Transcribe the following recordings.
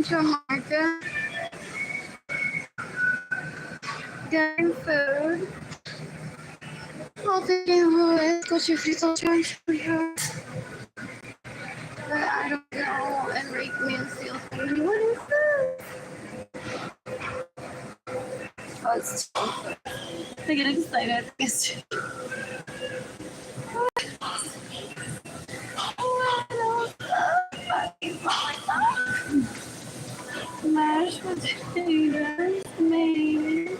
Central Market, getting food, while thinking who is grocery free trying to be her. But I don't know, and rake me and steal from me. What is this? Oh, it's chocolate. I get excited. It's mashed potatoes, maybe.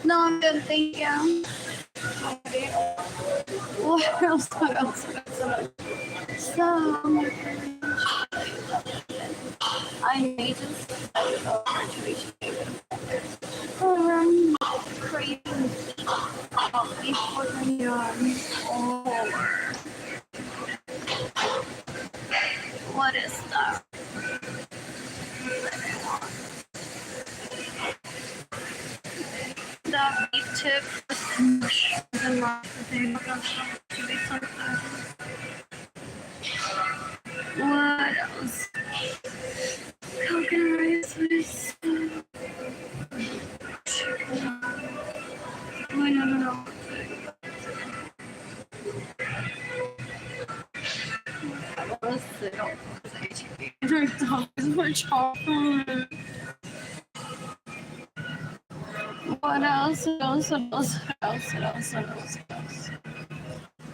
No, I'm good, thank you. What else? What else? So, I may just creating coffee for the yarn. Or what is that? The beef tip and mashed potato. What else? Coconut rice with no. What else? I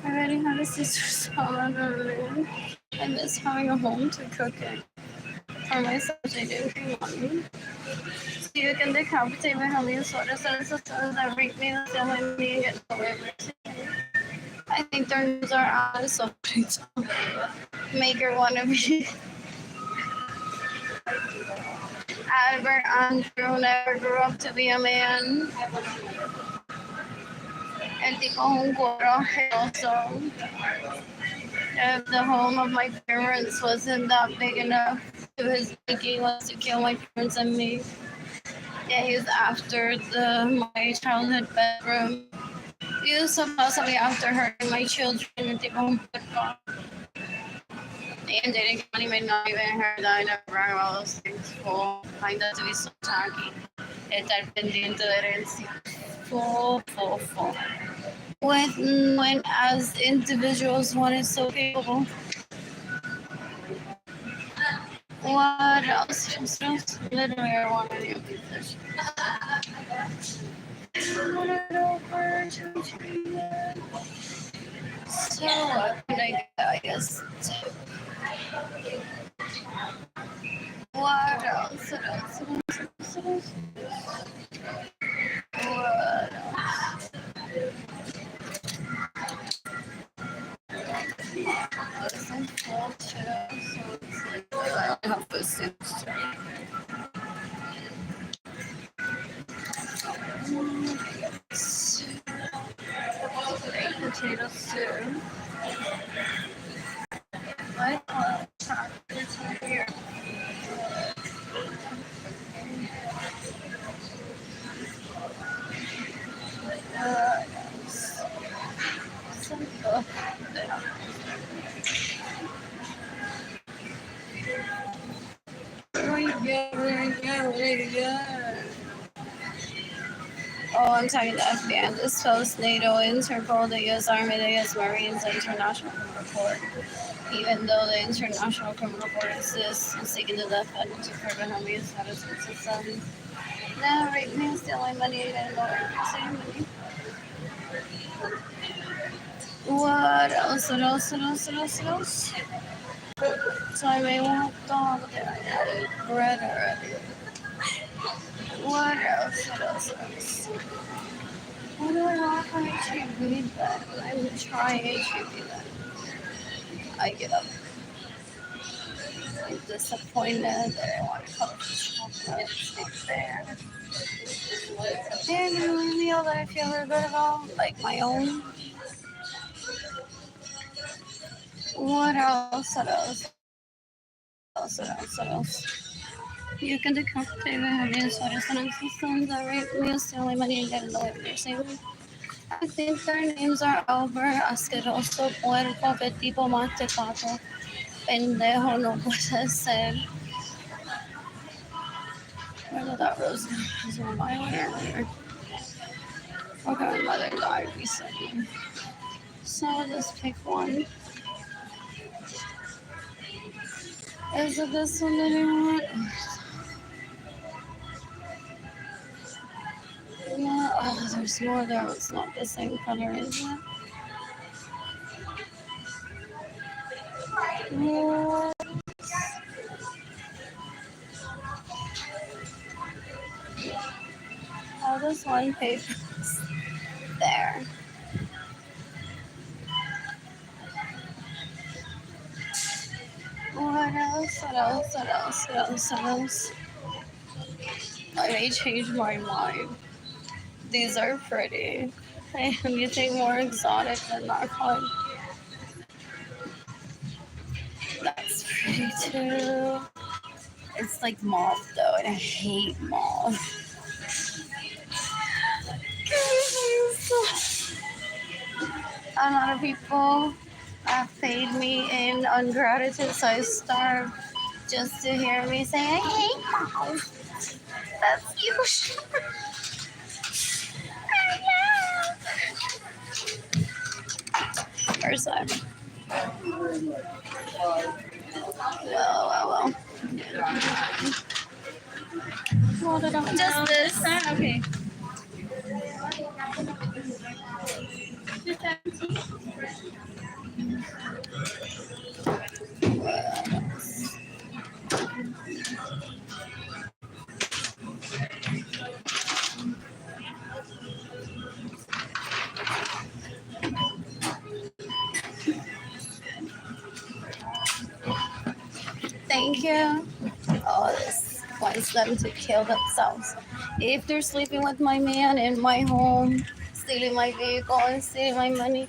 already had a sister salad. I miss having a home to cook it for myself. Jayden and Keilany. So you can decapitate my honey sodas that bring me the salad me and get delivered. I think their names are on so make her want to be. Albert Andrew never grew up to be a man. El tipo un cuero also. If the home of my parents wasn't that big enough to his thinking was to kill my parents and me. Yeah, he's after my childhood bedroom. He was supposedly after hurting my children and tipo un puerco. And Jayden and Keilany may not even heard that I never rang all those things full. Find that to be so tacky. Estar pendiente de herencia. Full. When as individuals one is so capable. What else? Literally I want any of these dishes. So what can I get? I guess. What else? What else? Some cold Cheetos, so it's like I don't have food stamps. Potato soup. I want chocolates here. Some Oh, I'm talking to FBI. This post NATO, Interpol, the U.S. Army, the U.S. Marines, the International Criminal Court. Even though the International Criminal Court exists, is seeking the death penalty for the homies citizens. Now, rape me, stealing money, and money. What else? So I may want dog that I added bread already. What else? What do I want from HEB then? I would try HEB then. I get up. I'm disappointed that I want to come to chocolate there. And a meal that I feel really good about, like my own. What else? You can decapitate the honey sodas and systems that rape me, stealing money, and getting away with your savings. I think their names are Albert, Asqueroso, Puerco, Petipo, Mate, Pato. Pendejo, no puede ser. Where did that rose go? Is it my hair? Okay, my mother died recently. So I'll just pick one. Is it this one that I want? Yeah. Oh, there's more there. It's not the same color, is it? Yeah. Oh, this one paper there. What else? What else? What else? What else? What else? I may change my mind. These are pretty. Anything more exotic than that one? That's pretty too. It's like mauve though, and I hate mauve. A lot of people have paid me in ungratitude, so I starve just to hear me say, I hate mauve. That's you. First time. Well. Just this. Okay. Thank you. Oh, this wants them to kill themselves. If they're sleeping with my man in my home, stealing my vehicle and stealing my money,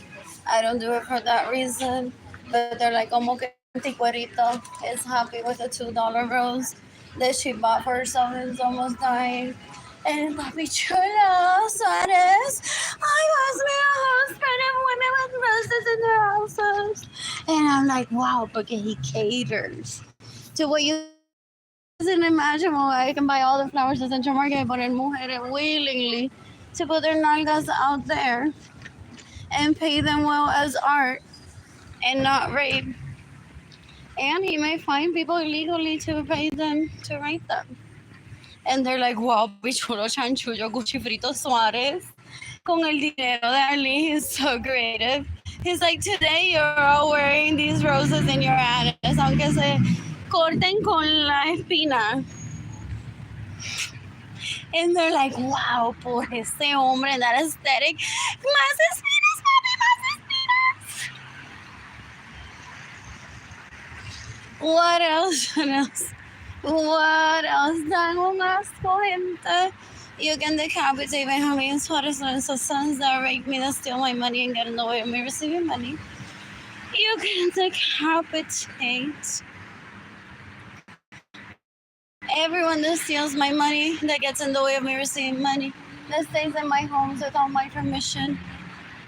I don't do it for that reason. But they're like, como que anticuerito is happy with a $2 rose that she bought for herself and is almost dying. And Papi Chula Suarez, I was with a husband and women with roses in their houses. And I'm like, wow, because he caters to what you isn't imaginable. I can buy all the flowers in Central Market, but in mujeres willingly to put their nalgas out there and pay them well as art and not rape. And he may find people illegally to pay them to rape them. And they're like, wow, bichulo chanchullo Gucci Frito Suarez con el dinero de Arlene. He's so creative. He's like, today you're all wearing these roses in your anus, aunque se corten con la espina. And they're like, wow, por ese hombre, that aesthetic. Más espinas, papi, más espinas. What else? What else? What else? Dang un asco, gente. You can decapitate Benjamin Suarez Lorenzo's sons that rape me, that steal my money and get in the way of me receiving money. You can decapitate everyone that steals my money, that gets in the way of me receiving money, that stays in my homes without my permission,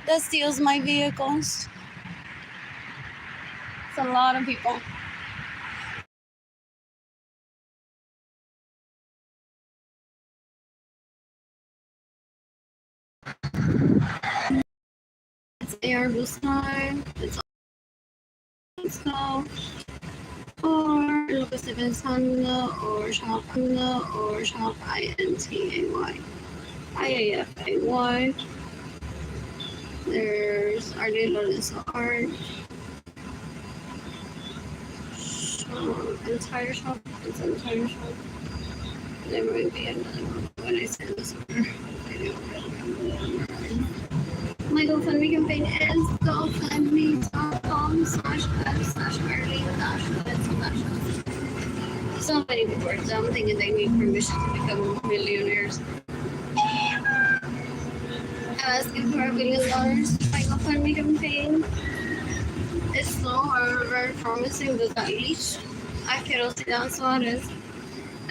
that steals my vehicles. It's a lot of people. It's Airbus time. Let's go. Or look at Stephen's Honda, or Shop Honda, or Shop INTAY. IAFAY. There's Arlene Lorenzo art. Entire shop. It's an entire shop. There might be another one when I say this order. I don't remember. My GoFundMe campaign is gofundme.com/Arlene-Lorenzo. So many words. I'm thinking they need permission to become millionaires. I'm asking for $1 billion. My GoFundMe campaign is slow, however, promising that at least Asquerosidad Suarez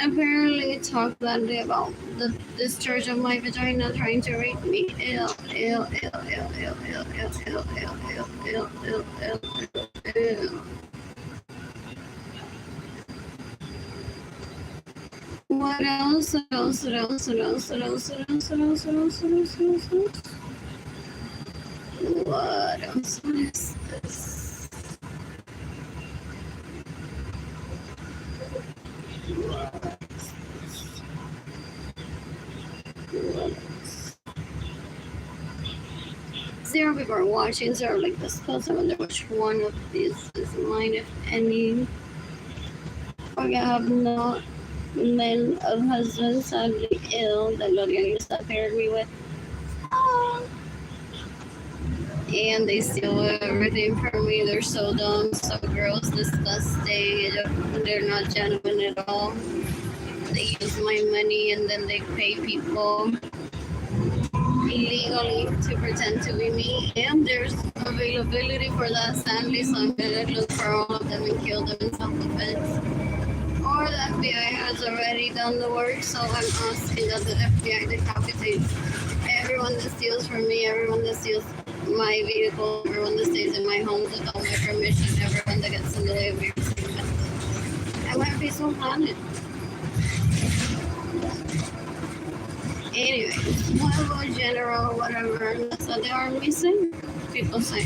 apparently talked that day about the discharge of my vagina trying to rape me. Ew. What else? What else? What else? What else? What else? What else? What else? What else? What else? What else? What else? What else? What is this? Zero people are watching, zero like this post. I wonder which one of these is mine, if any. I have not men of husbands sadly ill that Gloria used to pair me with. And they steal everything from me. They're so dumb, so gross, disgusting. They're not genuine at all. They use my money and then they pay people illegally to pretend to be me. And there's availability for that sadly, so I'm gonna look for all of them and kill them in self-defense. Or the FBI has already done the work, so I'm asking that the FBI decapitate everyone that steals from me, everyone that steals my vehicle, everyone that stays in my home without my permission, everyone that gets in the way of me receiving justice. I want a peaceful planet. Anyways, what about general, whatever, that's what they are missing? People say.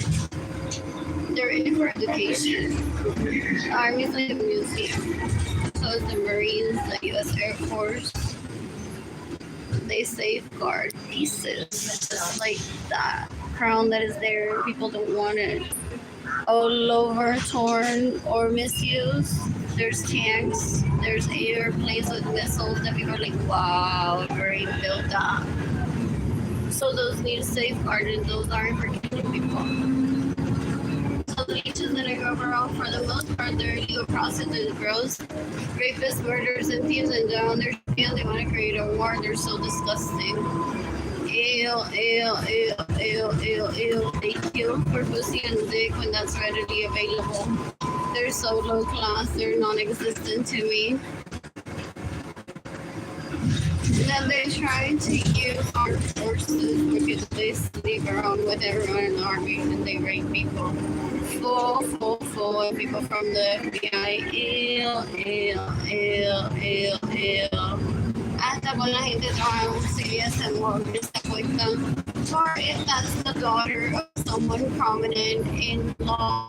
They're in for education. The Army's like a museum. So is the Marines, the U.S. Air Force. They safeguard pieces. It's just like that crown that is there. People don't want it all over, torn, or misused. There's tanks. There's airplanes with missiles that people are like, wow, great, built up. So those need safeguarded. Those aren't for killing people. So the leeches that I go around, for the most part, they're illegal prostitutes, gross, rapists, murderers, and thieves, and down their skin. They want to create a war. They're so disgusting. Ew, ew, ew, ew, ew, ew. They kill for pussy and dick when that's readily available. They're so low class. They're non-existent to me. Then they try to use armed forces because they sleep around with everyone in the army and they rape people. Full, and people from the FBI. Hasta con la gente trabajando CBS and Morgan stuff like them. Or if that's the daughter of someone prominent in law,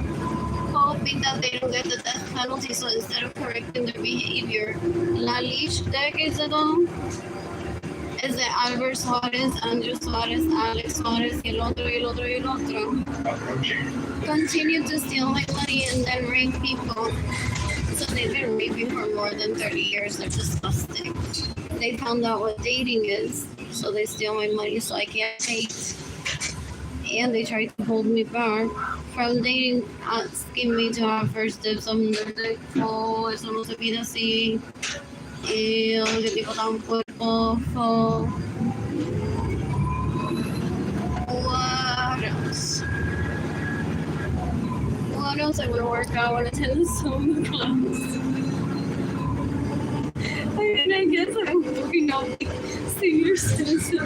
hoping that they don't get the death penalty, so instead of correcting their behavior, la leash decades ago is the Albert Suarez, Andrew Suarez, Alex Suarez, y el otro, y el otro, y el otro. Continue to steal my money and then rape people. So they've been raping for more than 30 years. They're disgusting. They found out what dating is, so they steal my money so I can't date. And they try to hold me back from dating, asking me to have first dibs on their dick. Oh, eso no se pide así. Ew, qué tipo tan puerco. What else? What else? I want to work out. I want to attend the sewing class. I guess I'm working out like senior citizen,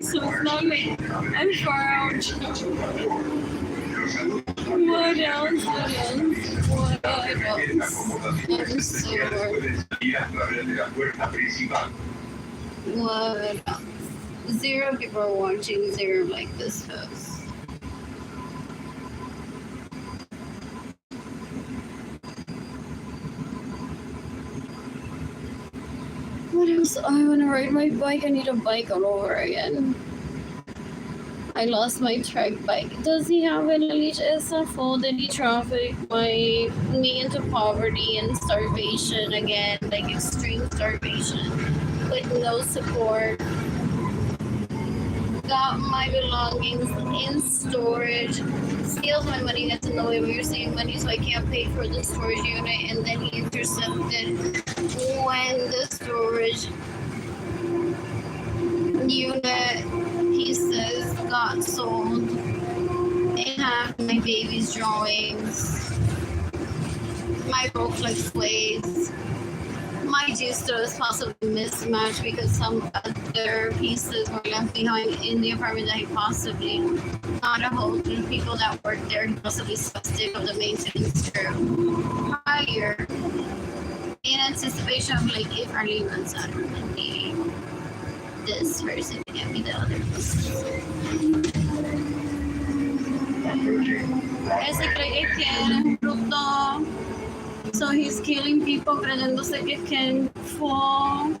so it's not like I'm far out. What else? What else? I'm so bored. What else? Zero people are watching, zero like this post. What else? I want to ride my bike. I need a bike all over again. I lost my trike bike. Does he have an leash? It's a full. Did he traffic me into poverty and starvation again, like extreme starvation, with no support? Got my belongings in storage, steals my money, gets in the way of receiving money, so I can't pay for the storage unit, and then he intercepted when the storage unit, he says, got sold. It had my baby's drawings, my Rollex ways. My juicer is possibly mismatched because some other pieces were left behind in the apartment that he possibly not a whole group of people that worked there, possibly suspected of the maintenance crew. Higher. And in anticipation of like if Arlene runs out of money, this person can be the other person. Ese cree que es bruto, so he's killing people creyéndose que can fall.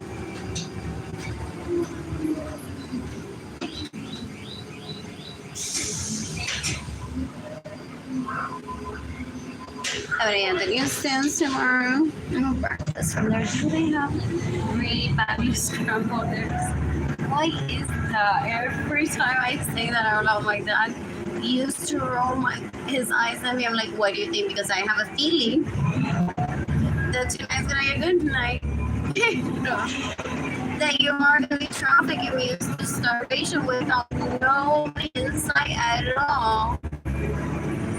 Alright, the news stands tomorrow. No breakfast from there. Do they have really badly scrambled eggs? Why is that? Every time I say that out loud, my dad used to roll his eyes at me. I'm like, what do you think? Because I have a feeling that tonight's gonna be a good night. That you are gonna be trafficking me into starvation without no insight at all.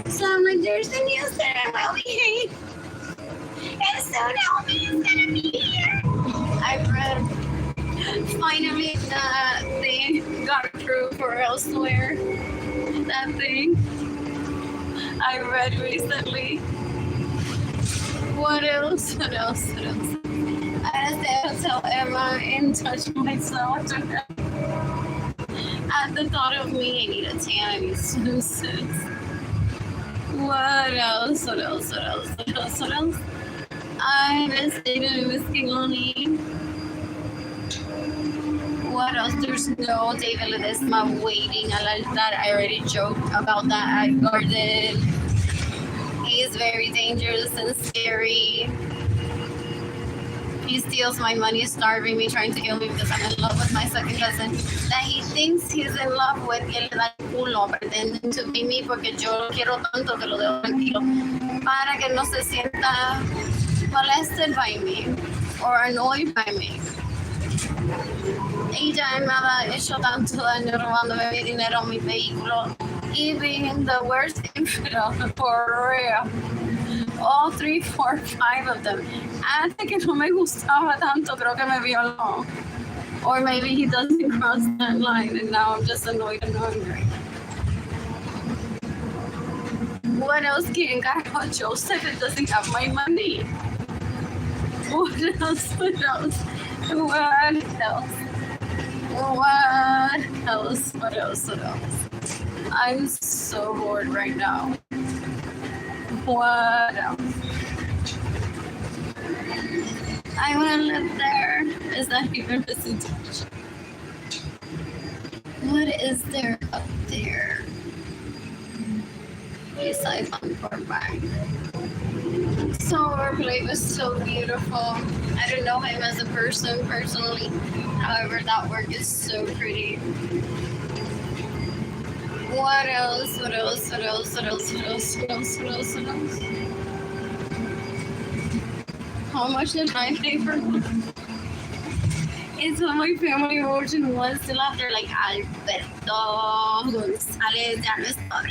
So I'm like, there's the news that I will be here. And soon Elvin is gonna be here. I read finally that thing got approved for elsewhere. That thing I read recently. What else? I just had to tell Emma and touch myself at the thought of me. I need a tan, I need swimsuits. What else? I miss Jayden and Miss Keilany. What else? There's no David Ledesma waiting al altar. I already joked about that at Garden. He is very dangerous and scary. He steals my money, starving me, trying to kill me because I'm in love with my second cousin that he thinks he's in love with, y él le da el culo, pretending to be me porque yo lo quiero tanto que lo dejo tranquilo para que no se sienta molested by me or annoyed by me. Y ya me ha hecho tanto daño robándome mi dinero, mi vehículo y being the worst infidel for real. All 3, 4, 5 of them. Antes que no me gustaba tanto, creo que me violó. Or maybe he doesn't cross that line and now I'm just annoyed and hungry. What else can carajo Joseph that doesn't have my money? What else? I'm so bored right now. What else? I want to live there. Is that even a situation? What is there up there? Besides Encore Bank. So our play was so beautiful. I don't know him as a person personally. However, that work is so pretty. What else? How much did I pay for one? It's what my family origin was still after like Alberto González. Ya no está.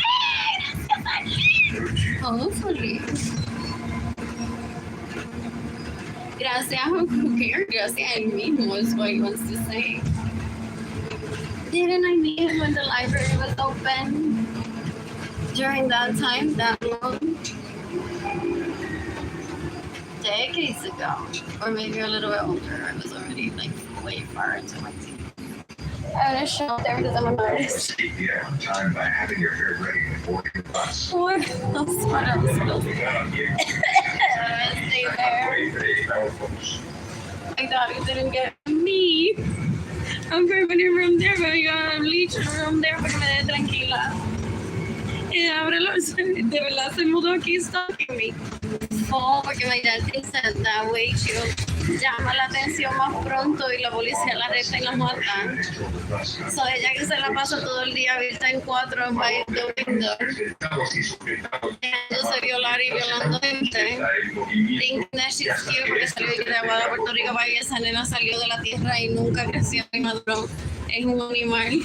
Hopefully. Gracias, who cares? Gracias a mí mismo is what he wants to say. Didn't I meet him when the library was open? During that time, that long? Decades ago. Or maybe a little bit older. I was already like way far into my teens. I had a show there because I'm an artist. Yeah, on time by having your hair ready before your bus. What else? Stay there. My daddy didn't get me a permanent room there, but I got a bleach room there para que me dé tranquila. Y de verdad se mudó aquí stalking me. Oh, porque my dad thinks that way she'll llama la atención más pronto y la policía la arresta y la mata. So ella que se la pasa todo el día abierta en 4 by the window, dejándose violar y violando gente. Thinking that she's cute porque salió de Aguada, Puerto Rico, para esa nena salió de la tierra y nunca creció y maduró. Es un animal.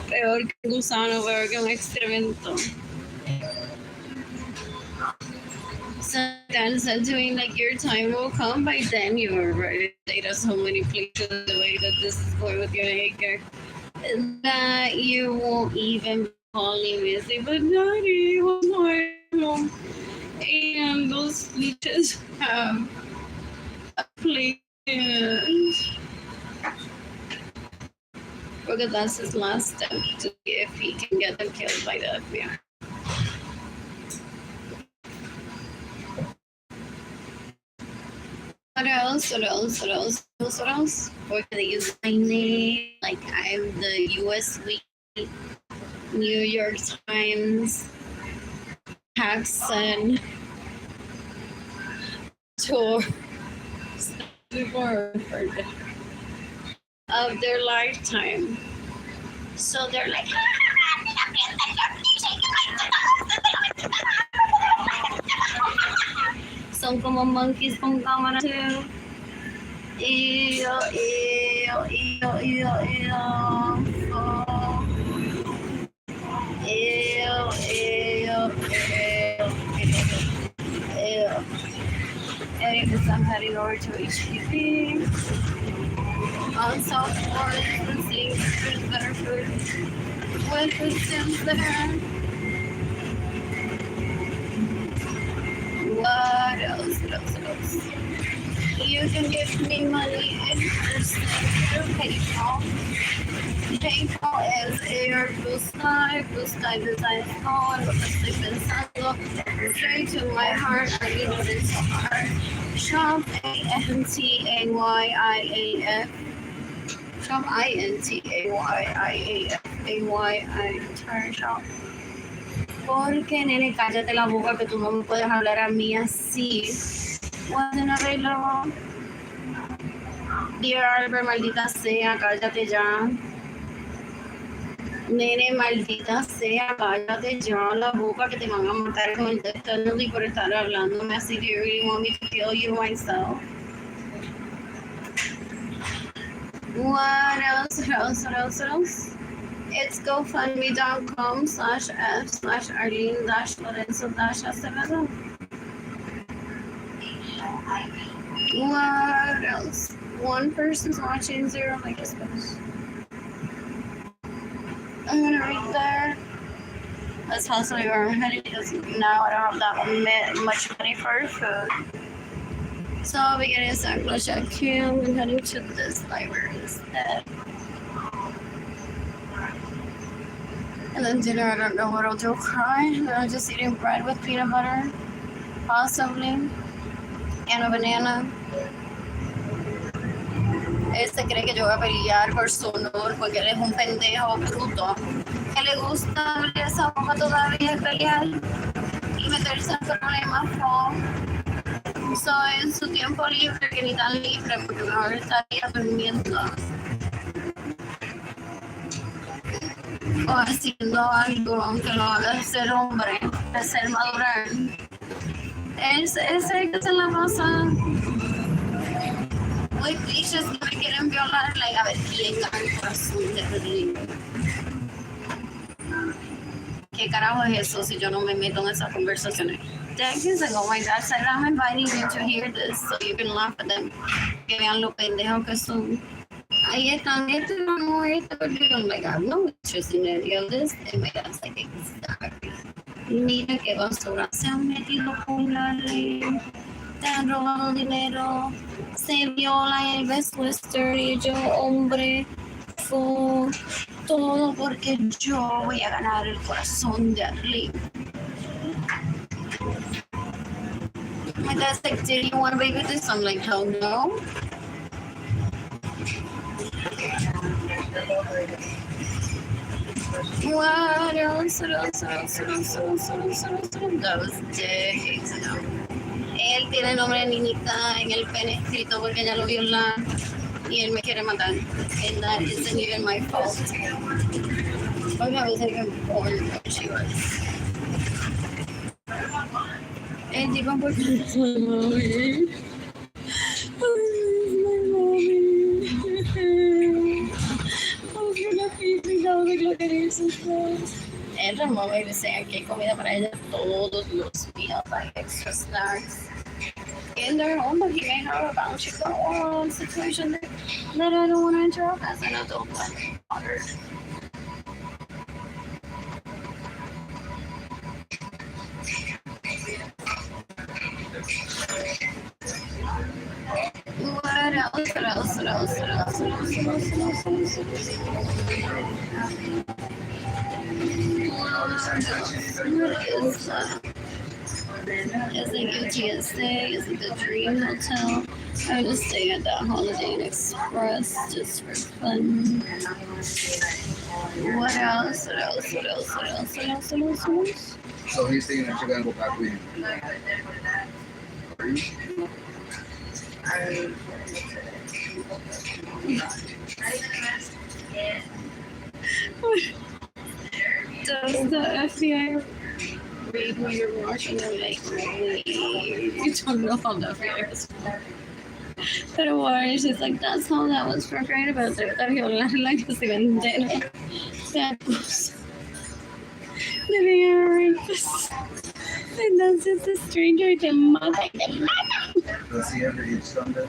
Peor que un gusano, peor que un excremento. So Dan said to me, like, your time will come. By then you were right. Data so many places the way that this is going with your acre that you won't even be calling me. Say, but Daddy, what's my home? And those leeches have Please. Because that's his last step to see if he can get them killed by the FBI. What else? What else? What else? What else? Or can they use my name? Like I'm the US Weekly, New York Times, Jackson, tour before of their lifetime. So they're like, son como monkeys con cámara too. Ew, ew, ew, ew, ew. Oh. Ew, ew, ew, ew. Anyways, I'm heading over to HPP on South Florida and seeing if there's better food with the Sims there. What else? What else? What else? You can give me money in person through PayPal. PayPal es Bustai Designs Call, lo que estoy pensando. Straight to my heart, Arlene Lorenzo heart. Shop ANTAYIAF. Shop INTAYIAF. Entire shop. Porque, nene, cállate la boca que tú no me puedes hablar a mí así. Wasn't available. Dear Albert, maldita sea, cállate ya. Nene, maldita sea, cállate ya la boca que te van a matar con el texto y por estar hablándome así. Do you really want me to kill you myself? What else? What else? What else? What else? It's gofundme.com/Arlene-Lorenzo-Acevedo. What else? One person's watching, 0 like this. I'm gonna read there. That's possibly where I'm headed because now I don't have that much money for food. So I'll be getting a sandwich at Kim and heading to this library instead. And then dinner, I don't know what I'll do. Cry. I'm just eating bread with peanut butter, possibly, and a banana. Cree que yo voy a pelear por su honor porque él es un pendejo bruto. Que le gusta abrir esa boca todavía y pelear y meterse en problemas. So, en su tiempo libre, que ni tan libre, porque mejor estaría durmiendo o haciendo algo que lo haga ser hombre, ser madurar. Ese que se la pasa muy clichés que me quieren violar, like, a ver, le gana el corazón de Arlene. ¿Qué carajo es eso si yo no me meto en esas conversaciones? Decades ago, my dad said, I'm inviting you to hear this so you can laugh at them. Que vean lo pendejo que son. Ahí están, no, I'm like, I have no interest in any of this. And my dad's like, exactly. Mira qué basura, se han metido con la ley, te han robado dinero, se viola el best western y yo, hombre, todo porque yo voy a ganar el corazón de Arlene. My dad's like, did you want to baby this? I'm like, hell no. What else? Those days, no. Él tiene el nombre de niñita en el pene escrito porque ella lo viola y él me quiere matar. And that isn't even my fault. Porque I was even born when she was. El tipo por qué Ella no me decía que hay comida para ella todos los días, like extra snacks. In their home, but he may have a bouncy situation that I don't want to interrupt as an adult like water. else? What else? What else? What else? What else? What else? What else? What else? What is that? Is it UTSA? Is it the Dream Hotel? I'm just staying at that Holiday Inn Express just for fun. What else? What else? What else? What else? What else? What else? What else? So he's thinking that you're gonna go back with him. Does the FBI read when you're watching them? Like, really? You don't know how the FBI is. Pero bueno, she's like, that's how that was portrayed, pero te voy a violar la que se vendera. That was the rapist. And that's just a stranger to mother. Does he ever get stoned up?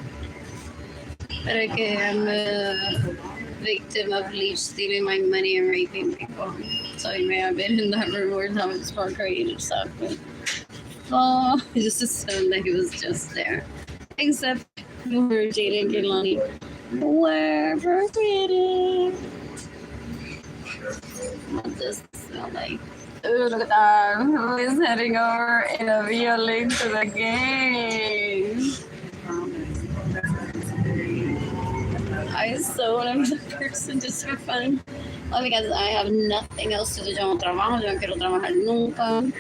Pero que I'm a victim of leech stealing my money and raping people. So he may have been in that room where that was portrayed or something. Oh, I just assumed that he was just there. Except for Jayden and Keilany. We're forbidden. What does it smell like? Ooh, look at that. Who is heading over in a violin to the game? I so want to be the person just for fun. Well, because I have nothing else to do. Yo no trabajo, yo no quiero trabajar nunca.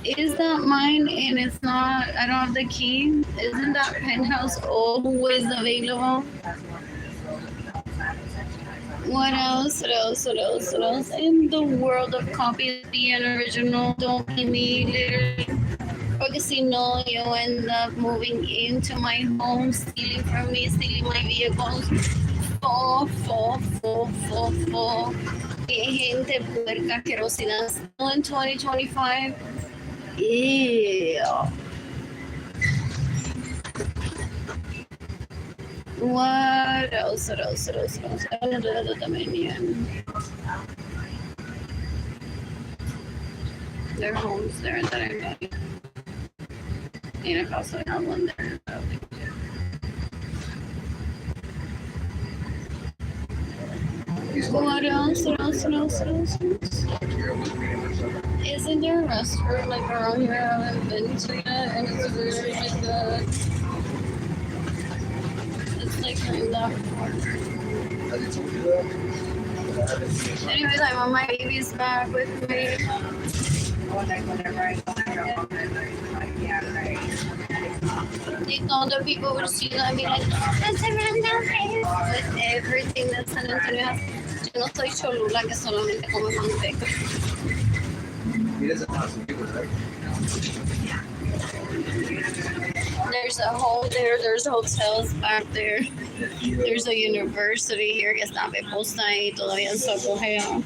Is that mine? And it's not, I don't have the key. Isn't that penthouse always available? What else? What else? What else? What else? In the world of copies, the original, don't be me, literally. Because you know, you end up moving into my home, stealing from me, stealing my vehicles. Que gente puerca, asquerosidad. Still in 2025. Ew. What else? What else? What else? What else? I don't know the Dominion. There are homes there that I know. And I also have one there. What else? What else? What else? What else? What else? Isn't there a restaurant like around here I haven't been to yet? And it's really like the. It's like in that corner. Anyways, I want my babies back with me. They all the people would see that and be like, that's a random place. With everything that San Antonio has. Yo no soy Cholula que solamente come manteca. He doesn't have some people, right? There's a hole there, there's hotels back there. There's a university here que está me posta ahí todavía en su apogeo.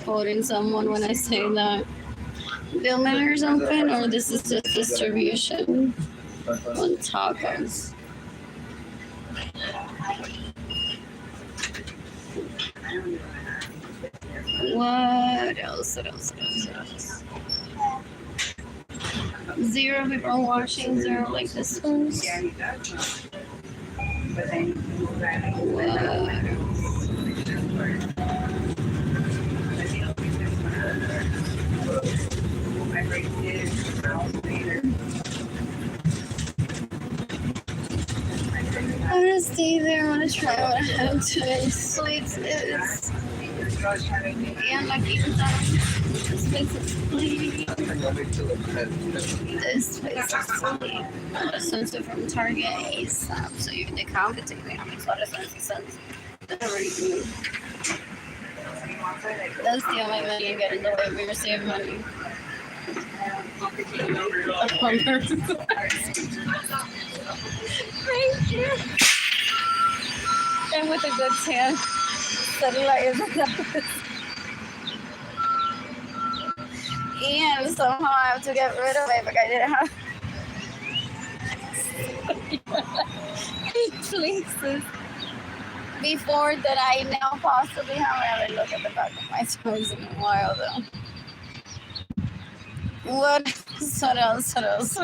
Quoting someone when I say that. Bill Miller's open, or this is just distribution on tacos. What else? What else? What else? What else? Zero people watching, zero like this one. I'm gonna stay there. I'm gonna try what I have to. It's sweets. It's and like even this place is clean. This place is clean. I'm gonna send it from Target ASAP. So you can count it to me. How much cents? That's already good. That's the only money you get in the way of your saving money. Thank you. And with a good tan, satellite is enough. And somehow I have to get rid of it because I didn't have 8 places before that I now possibly have. I haven't looked at the back of my toes in a while though. What else? What else? What else?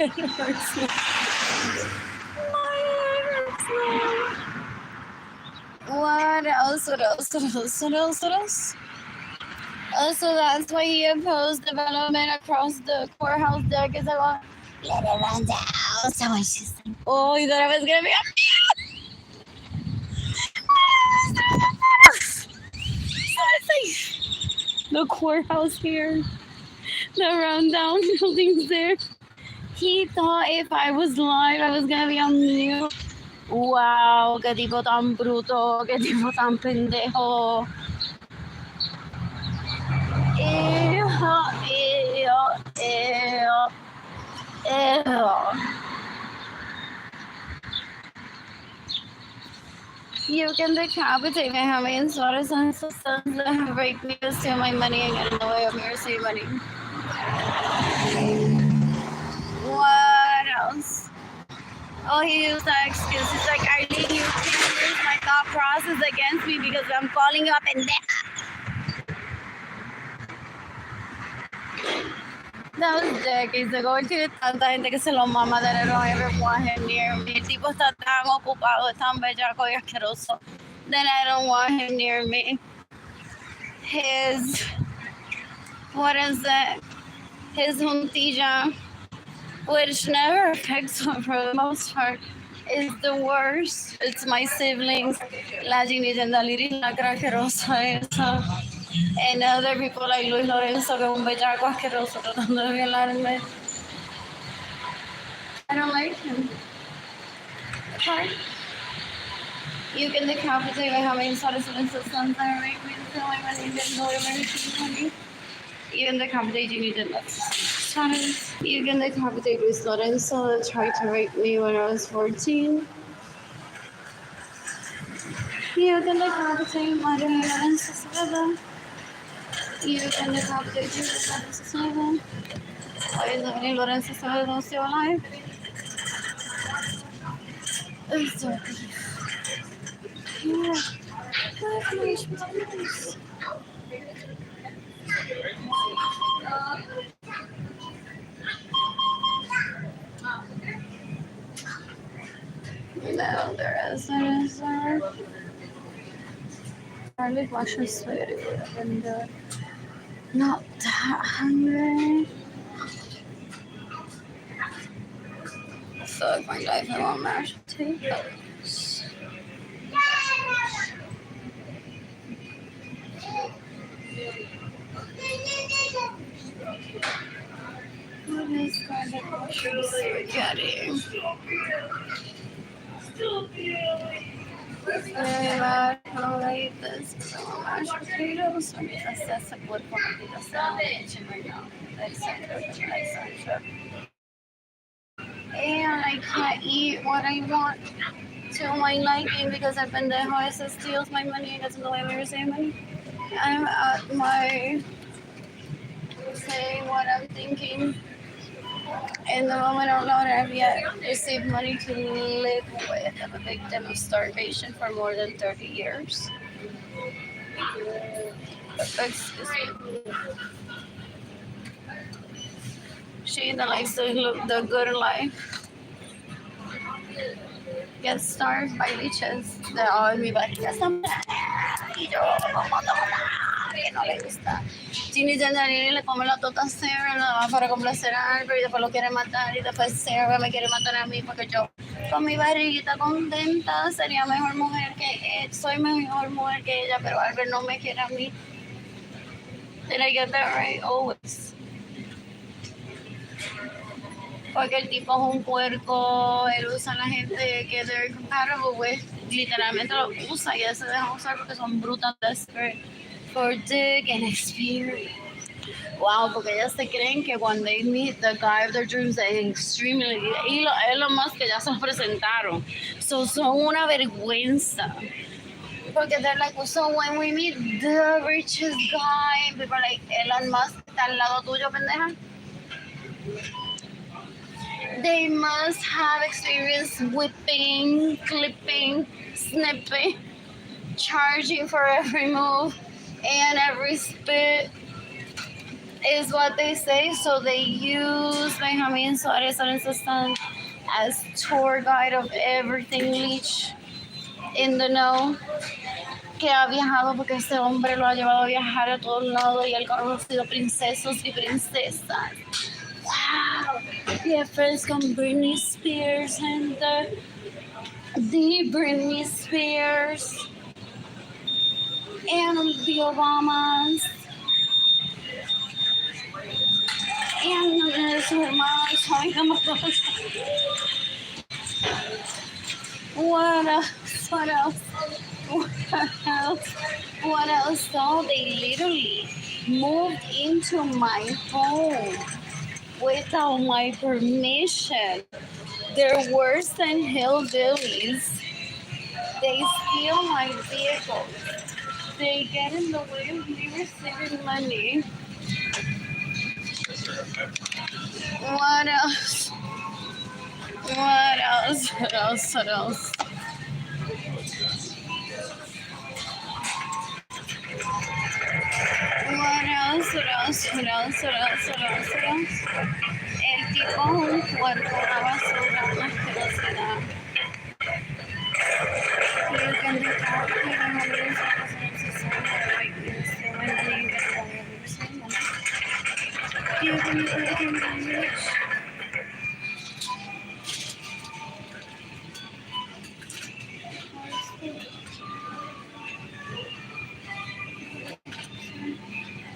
hurts now. My head hurts now. What else? So that's why he opposed development across the courthouse deck. Is like, let it run down. So when she's like, oh, you thought I was gonna be up so it's like the courthouse here, the rundown buildings there. He thought if I was live, I was gonna be on mute. Wow, qué tipo tan bruto, qué tipo tan pendejo. Ew. You can decapitate me. How many daughters and sons that have raped me to steal my money and get in the way of me receiving money? What else? Oh, he used that excuse. He's like, Arlene, you can't use my thought process against me because I'm calling you a pendeja. That was decades ago. Que tanta gente que se lo mama that I don't ever want him near me. El tipo está tan ocupado, tan bellaco y asqueroso that I don't want him near me. His, what is it? His juntilla, which never affects him for the most part, is the worst. It's my siblings, la Jayden and Keilany, la asquerosa esa. And other people like Arlene Lorenzo, que es un bellaco asqueroso tratando de violarme. I don't like him. Hi. You can decapitate by how many sons that are right me until my money didn't go to money. You can decapitate Jimmy sons. You can decapitate Luis Lorenzo that tried to rape me when I was 14. You can decapitate Arlene Lorenzo. You can decapitate Jayden Lorenzo. Why is Arlene Lorenzo still alive? It's so yeah. No, there isn't. Charlie Washer sweaty would have been good. Not that hungry. Fuck my life, I want mashed potatoes. What is garlic mushroom spaghetti? Very bad. I don't like this. I want mashed potatoes. I mean, that's a good one. That's the kitchen right now. That's and I can't eat what I want to my liking because I've been there. How steals my money and doesn't know where I'm saving money. I'm at my saying what I'm thinking. In the moment out loud, I've yet received money to live with. I'm a victim of starvation for more than 30 years. Excuse me. She that likes to look the good life gets starved by leeches. They're all in mi barriga. Y yo, como que no le gusta. Ginny Jandarini le come la tota a Sarah nada más para complacer a Albert y después lo quiere matar y después Sarah me quiere matar a mí porque yo con mi barriguita contenta sería mejor mujer que ella. Soy mejor mujer que ella, pero Albert no me quiere a mí. Did I get that right? Always. Porque el tipo es un puerco, él usa a la gente que they're compatible with, literalmente lo usa y él se deja usar porque son brutas desperate for dick and experience. Wow, porque ellas se creen que when they meet the guy of their dreams es extremely, y lo más que ya se presentaron, so son una vergüenza. Porque they're like, so when we meet the richest guy, people are like, Elon Musk está al lado tuyo, pendeja. They must have experience whipping, clipping, snipping, charging for every move and every spit. is what they say. So they use Benjamin Suarez Assistant as tour guide of everything Leech in the know. Que ha viajado porque este hombre lo ha llevado a viajar a todos lados y él ha conocido princesos y princesas. Wow! Yeah, first con Britney Spears and the Britney Spears and the Obamas and su hermano. What else? What else? What else? What else? So they literally moved into my home without my permission. They're worse than hillbillies. They steal my vehicles. They get in the way of me receiving money. What else? What else? What else? What else? What else? What else? What else? What else? What else? What else? El tipo es un puerco, una basura, una asquerosidad. You can be happy and have this you can manage.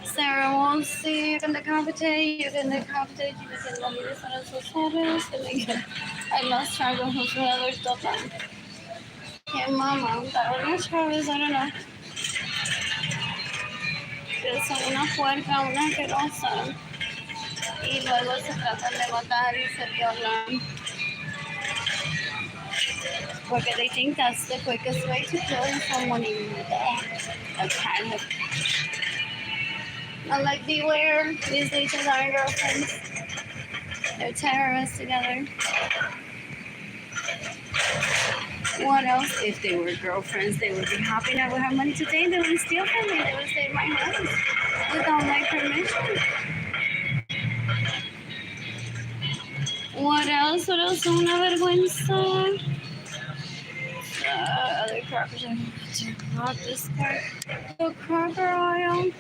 Sarah won't see you can decapitate, you can decapitate, you can love this on sus redes, I lost track of who's the other stuff on. Yeah, mama, that was Travis, I don't know. Que son una puerca, una asquerosa. Y luego se tratan de matar y se violan. Porque they think that's the quickest way to killing someone in the kind of. I'm like, beware, these leeches aren't girlfriends. They're terrorists together. What else? If they were girlfriends, they would be happy and I would have money today. They would steal from me. They would stay in my house without my permission. What else? What else? Una vergüenza. Other crackers. I do not this part. The cracker oil.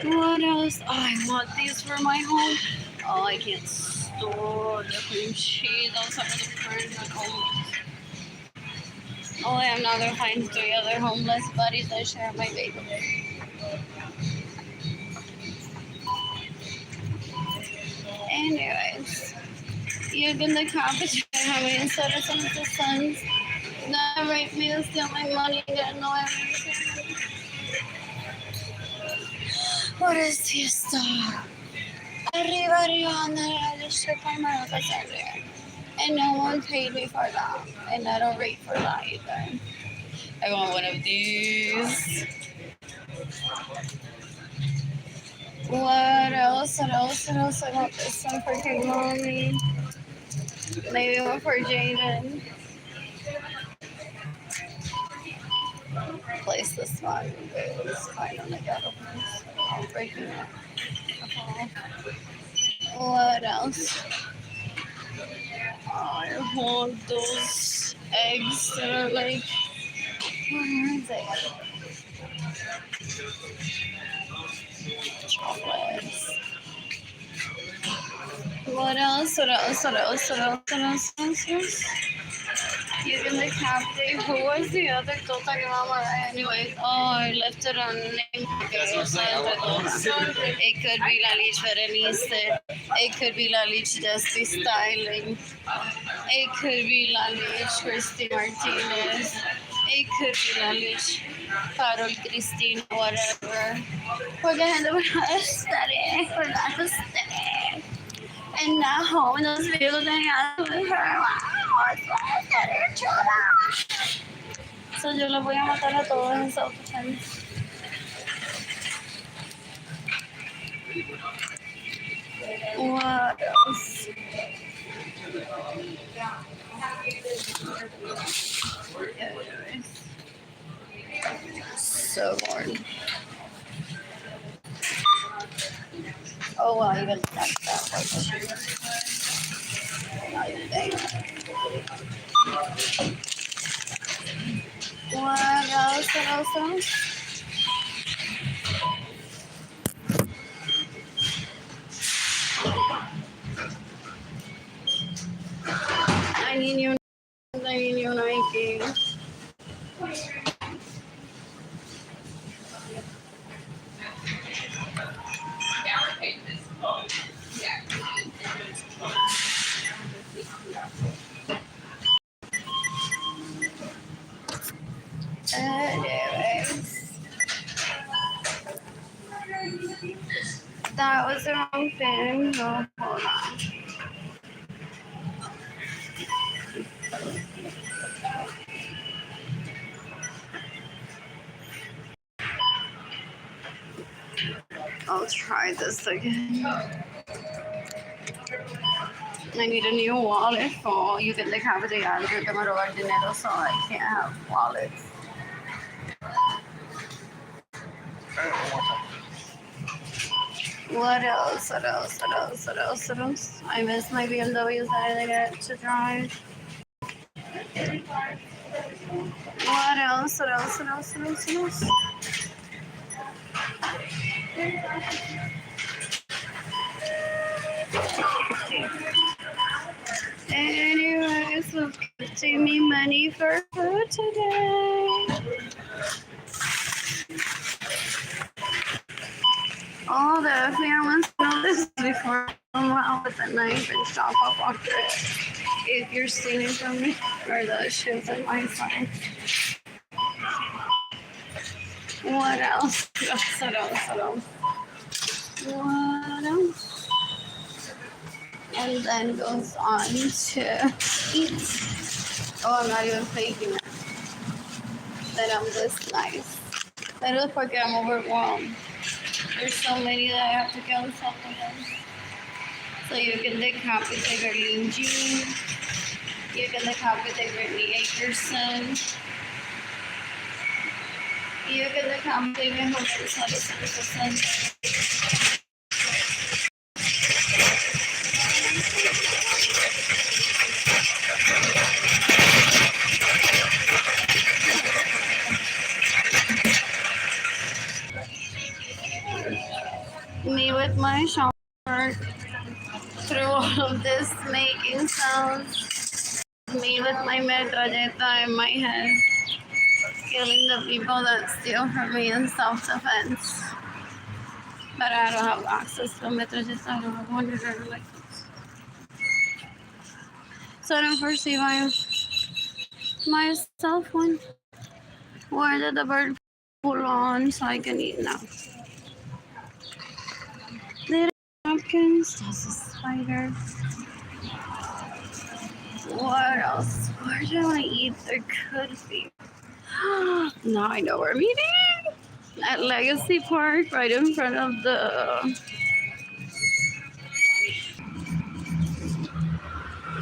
What else? Oh, I want these for my home. Oh, I can't store the cream cheese. Those are the friends at home. Oh, I'm not gonna find 3 other homeless buddies that share my bagel. Anyways, you can the competition. I mean, instead of some of the sons that rape me and steal my money, get no everything. What is this dog? Arriba, I just took my mouth everywhere. And no one paid me for that. And I don't rate for that either. I want one of these. What else? What else? What else? I want this one for Keilany. Maybe one for Jayden. Place this one. It's kind of like out of place. I'm breaking it. What else? I want those eggs that are like, where are they? Chocolates. What else? What else? What else? What else? What else? What else? You can decapitate. Who was the other tota que mama? Anyways, oh, I left it on name. It could be La Lich Berenice. It could be La Lich Dusty Styling. It could be La Lich Christy Martinez. It could be La Lich Carol Christina, whatever. We're gonna do a study. We're gonna study. And now home, those videos that I have with her. Wow, it's chula. So yo los voy a matar a todos en self-defense. What else? So bored. What else? What else? What else? I need new. I need new Nike. Anyways, that was the wrong thing. Oh, hold on. I'll try this again. I need a new wallet for you can decapitate algo que me robar dinero, so I can't have wallets. What else? What else? What else? What else? What else? I miss my BMWs that I didn't get to drive. What else? What else? What else? What else? What else? Anyways, we'll give me money for food today. Oh, the clear ones know this before I come out with a knife and chop up after it. If you're stealing from me, or the shoes on my side. What else? What else? What else? What else? And then goes on to eat. Oh, I'm not even faking it. That I'm this nice. That is porque I'm overwhelmed. There's so many that I have to kill something else. So you can decapitate Arlene Jean. You can decapitate Brittany Akerson. You can decapitate me who is 100%. Me with my shower through all of this making sounds. Me with my metralleta in my head, killing the people that steal from me in self-defense. But I don't have access to a metralleta. I don't have one like this. So I don't foresee myself one. Where did the bird pull on so I can eat now? Little napkins, that's a spider. What else? Where do I want to eat? There could be. Now I know where I'm eating. At Legacy Park, right in front of the.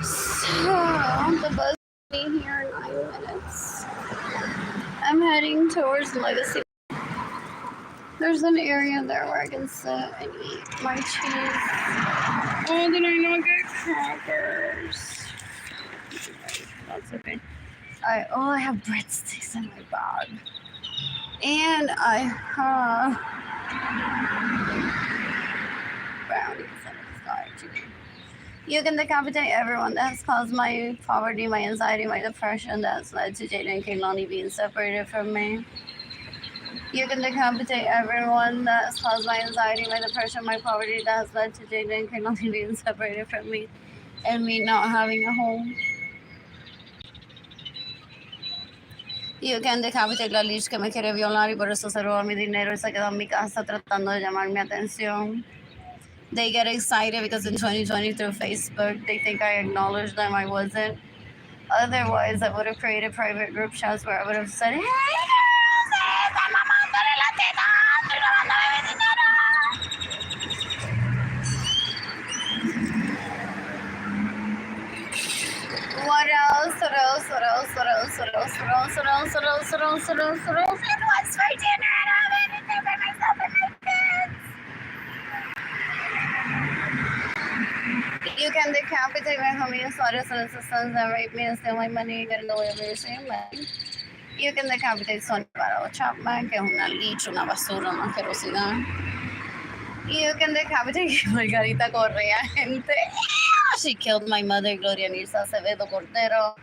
So, the bus will be here in 9 minutes. I'm heading towards Legacy. There's an area there where I can sit and eat my cheese. Oh, did I not get crackers? That's okay. I have breadsticks in my bag. And I have brownies and it's got You can decapitate everyone that has caused my poverty, my anxiety, my depression that has led to Jayden and Keilany being separated from me. You can decapitate everyone that has caused my anxiety, my depression, my poverty that has led to Jayden and Keilany being separated from me and me not having a home. You can decapitate la Liz que me quiere violar y por eso se roba mi dinero y se queda en mi casa tratando de llamar mi atención. They get excited because in 2020 through Facebook, they think I acknowledged them. I wasn't. Otherwise, I would have created private group chats where I would have said, hey, what else? What else? What else? What else? What else? What else? What else? What else? What else? What else? What else? And what's for dinner? I don't have anything for myself and my kids. You can decapitate my homie Suarez and his sons that rape me and steal my money and get in the way of me receiving money. You can decapitate Sonia Barao Chapman, que es una leech, una basura, una asquerosidad. You can decapitate Margarita Correa, gente. She killed my mother, Gloria Nilsa Acevedo Cordero.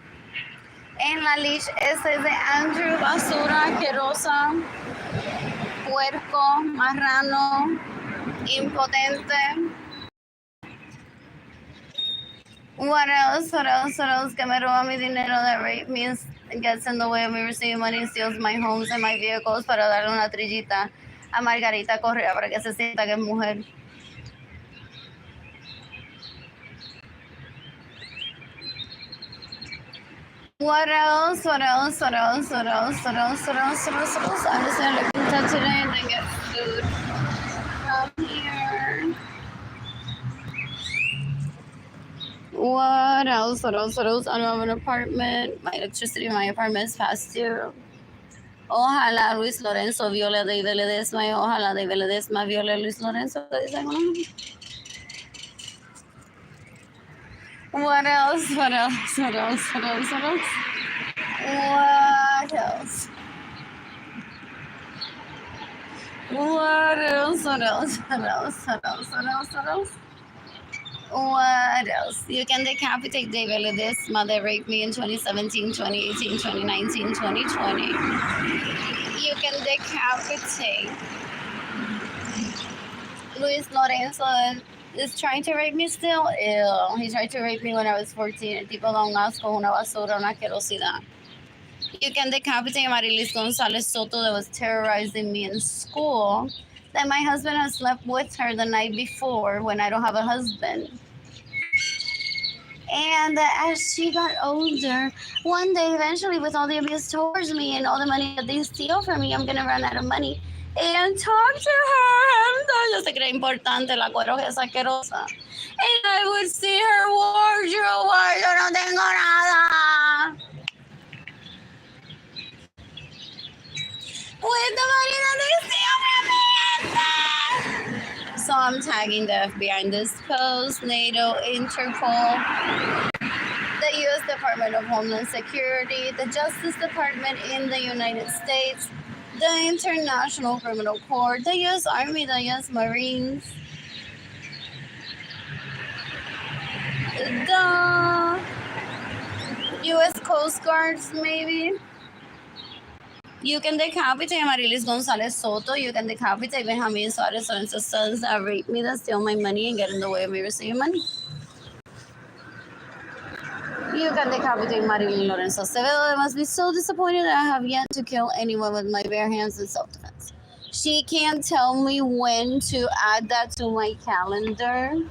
En la leash, este es de Andrew, basura, asquerosa, puerco, marrano, impotente. What else? What else? What else? Que me roba mi dinero, that rape me and gets in the way of me receiving money, steals my homes and my vehicles para darle una trillita a Margarita Correa para que se sienta que es mujer. What else? What else? What else? What else? What else? What else? What else? What else? I'm just gonna look into today and then get food from here. What else? What else? What else? I don't have an apartment. My electricity in my apartment is past due. Ojalá Luis Lorenzo viole a David Ledesma y ojalá David Ledesma viole a Luis Lorenzo. What else? What else? What else? What else? What else? What else? What else? What else? What else? What else? What else? What else? What else? You can decapitate David Ledesma that raped me in 2017, 2018, 2019, 2020. You can decapitate Luis Lorenzo is trying to rape me still. Ew. He tried to rape me when I was 14. El tipo da un asco, una basura, una asquerosidad. You can decapitate Marilis Gonzalez Soto that was terrorizing me in school. That my husband has slept with her the night before when I don't have a husband. And as she got older, one day eventually with all the abuse towards me and all the money that they steal from me, I'm gonna run out of money and talk to her. Yo sé que era importante la cuero que es asquerosa. And I would see her wardrobe while yo no tengo nada. With the money that they steal from me. So I'm tagging the FBI in this post, NATO, Interpol, the U.S. Department of Homeland Security, the Justice Department in the United States, the International Criminal Court, the U.S. Army, the U.S. Marines, the U.S. Coast Guards, maybe. You can decapitate Marilis Gonzalez Soto. You can decapitate Benjamin Suarez and his sons that rape me, that steal my money and get in the way of me receiving money. You can decapitate Arlene Lorenzo. They must be so disappointed that I have yet to kill anyone with my bare hands in self-defense. She can't tell me when to add that to my calendar.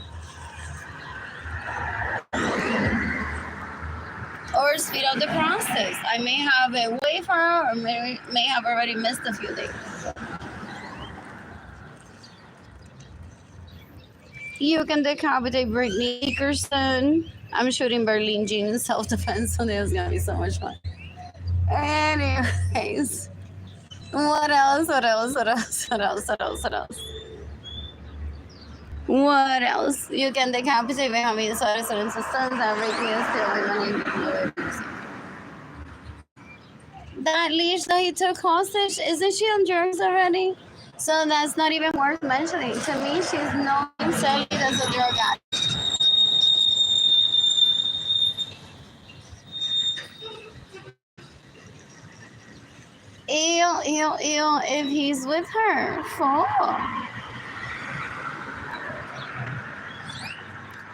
Or speed up the process. I may have it way far or may have already missed a few days. You can decapitate Brittany Dickerson. I'm shooting Berlin Jean in self-defense, so there's gonna be so much fun. Anyways, what else? What else? What else? What else? What else? What else? What else? You can decapitate Benjamin Suarez and his sons and rape me and steal my money. That leash that he took hostage, isn't she on drugs already? So that's not even worth mentioning. To me, she's known solely as a drug addict. Ew, if he's with her, fuck.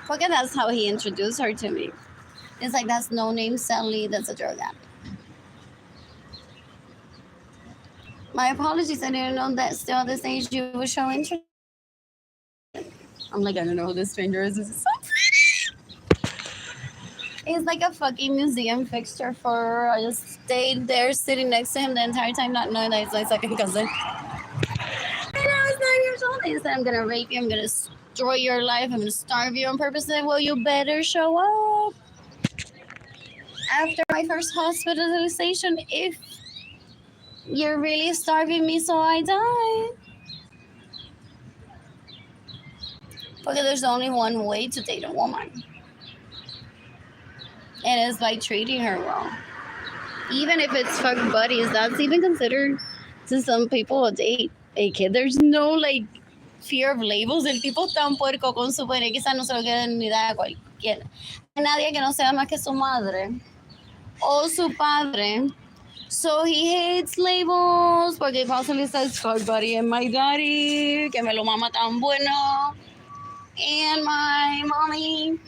Look at that's how he introduced her to me. It's like that's no name Sally, that's a drug addict. My apologies, I didn't know that still at this age you would show interest. I'm like, I don't know who this stranger is. This is so pretty. He's like a fucking museum fixture for her. I just stayed there sitting next to him the entire time, not knowing that he's my second cousin. And I was 9 years old. He said, I'm gonna rape you, I'm gonna destroy your life, I'm gonna starve you on purpose. And well, you better show up. After my first hospitalization, if you're really starving me so I die. Because there's only one way to date a woman. And it's by treating her well. Even if it's fuck buddies, that's even considered to some people a date. A kid, there's no like fear of labels. El tipo tan puerco con su pene, quizás no se lo quiere ni dar a cualquiera. No hay nadie que no sea más que su madre o su padre. So he hates labels porque possibly says fuck buddy and my daddy, que me lo mama tan bueno, and my mommy.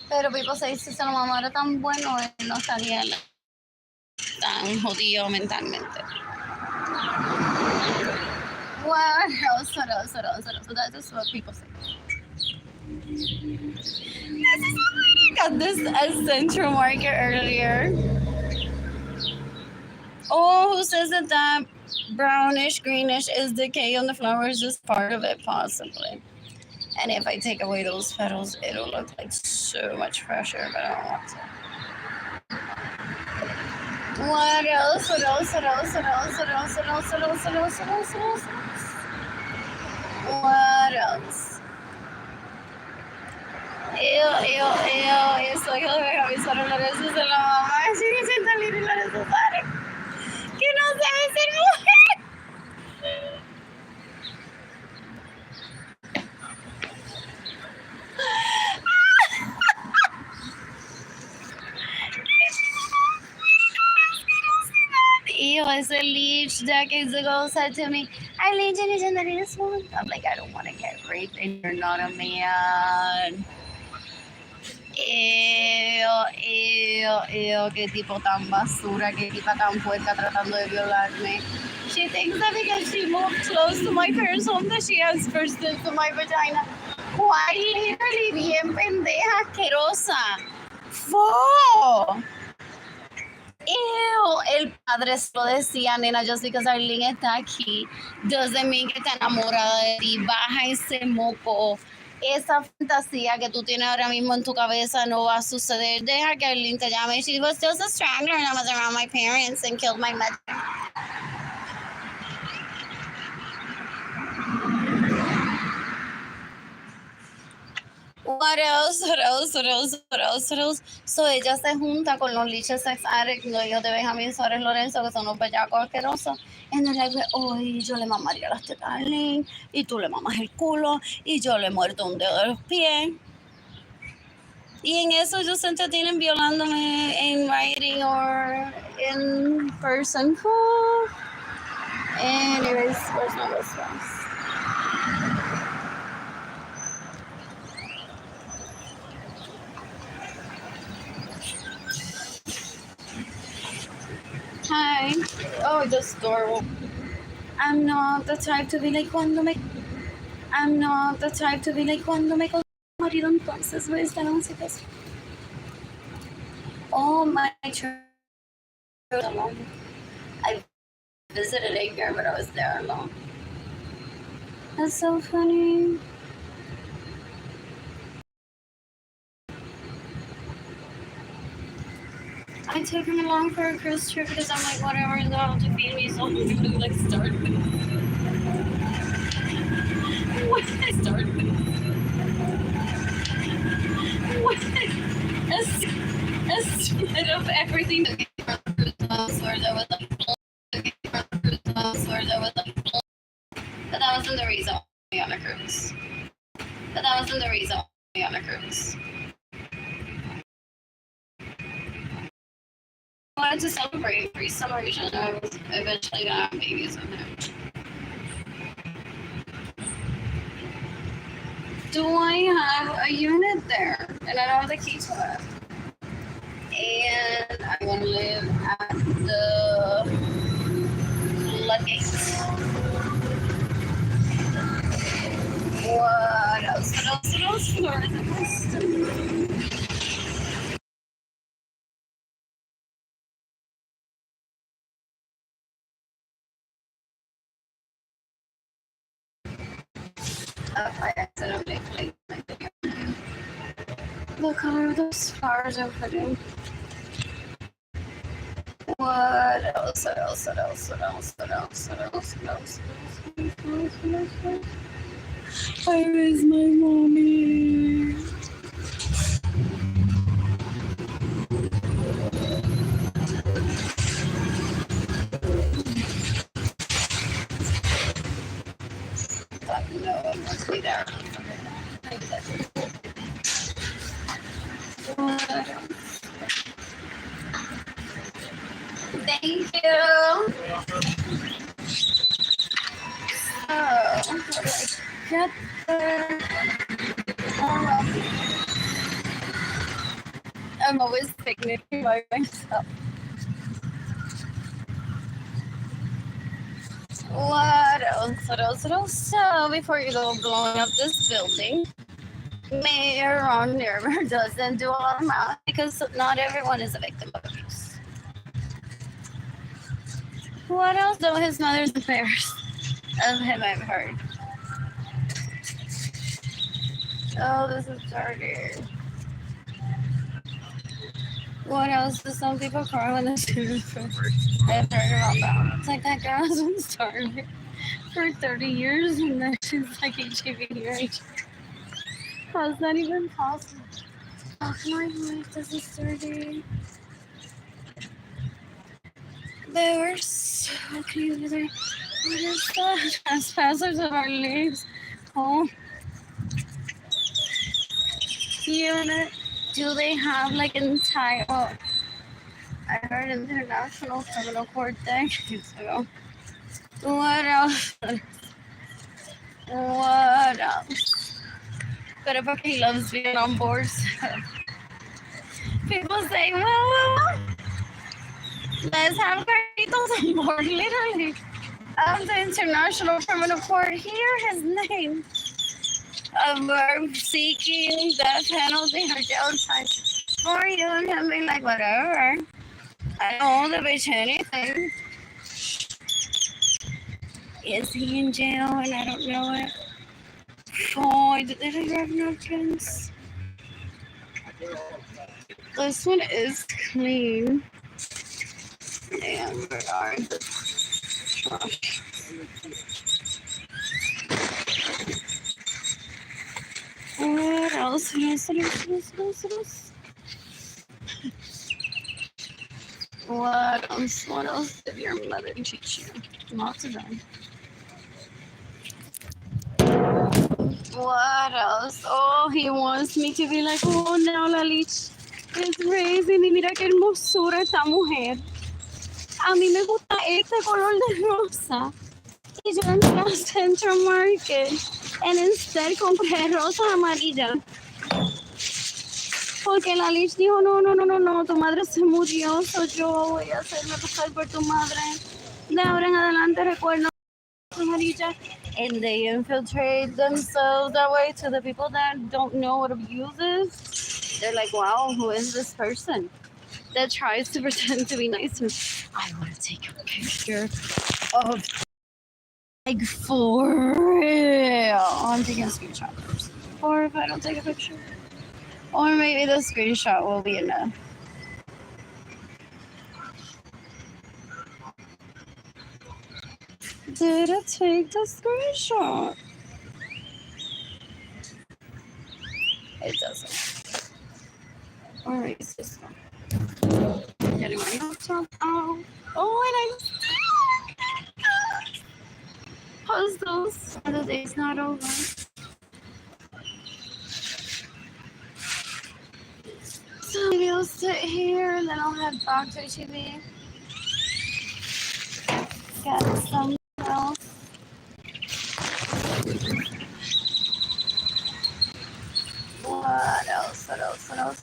Pero people say si se lo mamara tan bueno, él no estaría tan jodido mentalmente. What else? So that's just what people say. I got this at Central Market earlier. Oh, who says that brownish, greenish is decay on the flowers? Just part of it, possibly. And if I take away those petals, it'll look like so much fresher, but I don't want to. What else? What else? Eso que lo deja avisar a Lorenzo de la mamá. Sigue siendo libre Lorenzo padre. Que no sabe ser mujer. Ew, ese leech decades ago said to me, Arlene, this one. I'm like, I don't want to get raped and you're not a man. Ew, qué tipo tan basura, qué tipa tan puerca tratando de violarme. She thinks that because she moved close to my parents' home that she has first dibs to my vagina. Why literally bien pendeja asquerosa. Fo. Ew, el padre se lo decía, nena, just because Arlene está aquí, doesn't mean que está enamorada de ti. Baja ese moco. Esa fantasía que tú tienes ahora mismo en tu cabeza no va a suceder. Deja que Arlene te llame. She was just a strangler and I was around my parents and killed my mother. What else? So ella se junta con los liches sex addicts, los hijos de Benjamín Suárez Lorenzo, que son unos bellacos asquerosos. And they're like, oye, yo le mamaría las tetas a Arlene, y tú le mamas el culo, y yo le muerto un dedo de los pies. Y en eso ellos se entretienen violándome en writing or in person. Anyways, where's my best friends? Hi. Oh, just door. I'm not the type to be like cuando me con marido entonces voy a estar en citas. Oh, my church alone. I visited it here, but I was there alone. That's so funny. I took him along for a cruise trip because I'm like, whatever, is going to feed me, so I'm going to like start with. Instead of everything that came from the cruise where there was like, but that wasn't the reason why on a cruise. I wanted to celebrate pre-celebration. I was eventually gonna have babies with him. Do I have a unit there? And I don't have the key to it. And I want to live at the floodgates. What else? I accidentally played my video. The color of those flowers are pretty. What else? I miss my mommy. No, it must be there. Thank you. Get there. I'm always picnicking by myself. What else? What else? What else? So, before you go blowing up this building, Mayor Ron Nerver doesn't do all the math because not everyone is a victim of abuse. What else? Though his mother's affairs of him, I've heard. Oh, this is dirty. What else do some people cry when the students over? I've heard about that. It's like that girl has been starving for 30 years and then she's like HIV AIDS. How's that even possible? Oh my life, this is dirty. They were so cute. What is that? Trespassers of our lives. Oh. Unit. Do they have like entire... Oh, I heard international criminal court decades ago. What else? What else? But if he loves being on board. People say, well, let's have Carlitos on board, literally. The International Criminal Court, hear his name. We're seeking death penalty or jail time for you, and he'll be like, whatever. I don't want to bitch anything. Is he in jail and I don't know it? Oh, did they have napkins? This one is clean. Damn, where are the trash? What else? What else did your mother teach you? Lots of them. What else? Oh, he wants me to be like, oh, now la leech is raising y mira qué hermosura esta mujer. A mí me gusta este color de rosa. Y yo entré a Central Market and instead compré rosa amarilla. Porque la Liz dijo, no, tu madre se murió, so yo voy a hacerme pasar por tu madre. De ahora en adelante recuerdo amarilla. And they infiltrate themselves that way to the people that don't know what abuse is. They're like, wow, who is this person that tries to pretend to be nice? And I want to take a picture of, like, for real. Oh, I'm taking a screenshot first. Or if I don't take a picture. Or maybe the screenshot will be enough. Did it take the screenshot? It doesn't. Or is this one? Getting my laptop out. Oh, and I'm puzzles. The day's not over. So maybe I'll sit here and then I'll head back to HEB. Get some else. What else? What else?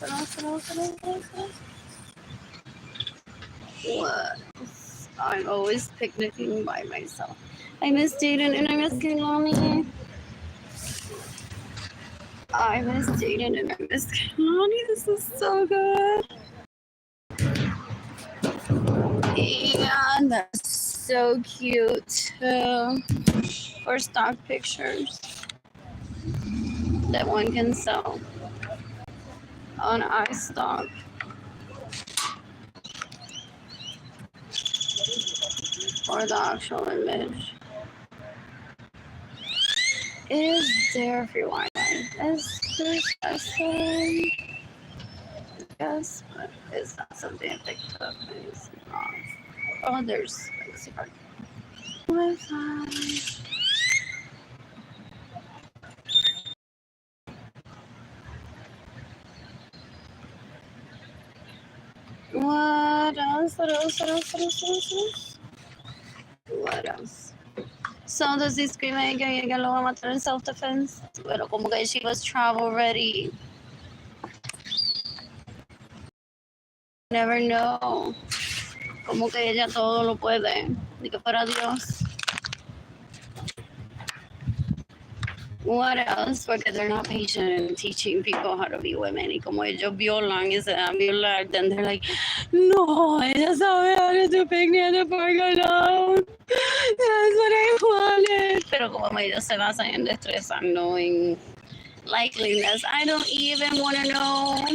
I'm always picnicking by myself. I miss Jayden and I miss Keilany. I miss Jayden and I miss Keilany. This is so good. And that's so cute too. For stock pictures that one can sell on iStock. Or the actual image. is there for one? Is this person? Yes, but it's not something I picked up. It's not. Oh, there's. Let's see if I can. Wi-Fi. What else? What else? What else? What else? What else? What else? What else? So does he scream que lo va a matar en self-defense? Bueno, como que she was travel ready. Never know. Como que ella todo lo puede. Ni que fuera Dios. What else? Porque they're not patient in teaching people how to be women. Y como ellos violan y se dan violar, then they're like, no, ella sabe how to do picnic and park alone. That's what I wanted. Pero como ellos se basan en estresando en likeliness, I don't even want to know.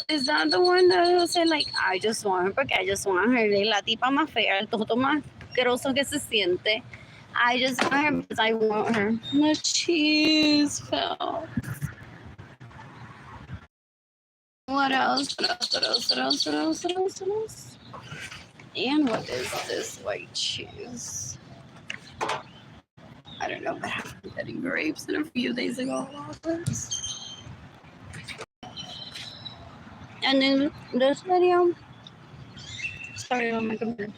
Is that the one that will say like, I just want her porque I just want her? La tipa más fea, el toto más grosso que se siente. I just want her because I want her. The cheese fell. What else? What else? What else? What else? What else? What else? What else? And what is this white cheese? I don't know, but I'm getting grapes in a few days ago. And in this video, sorry, oh my computer.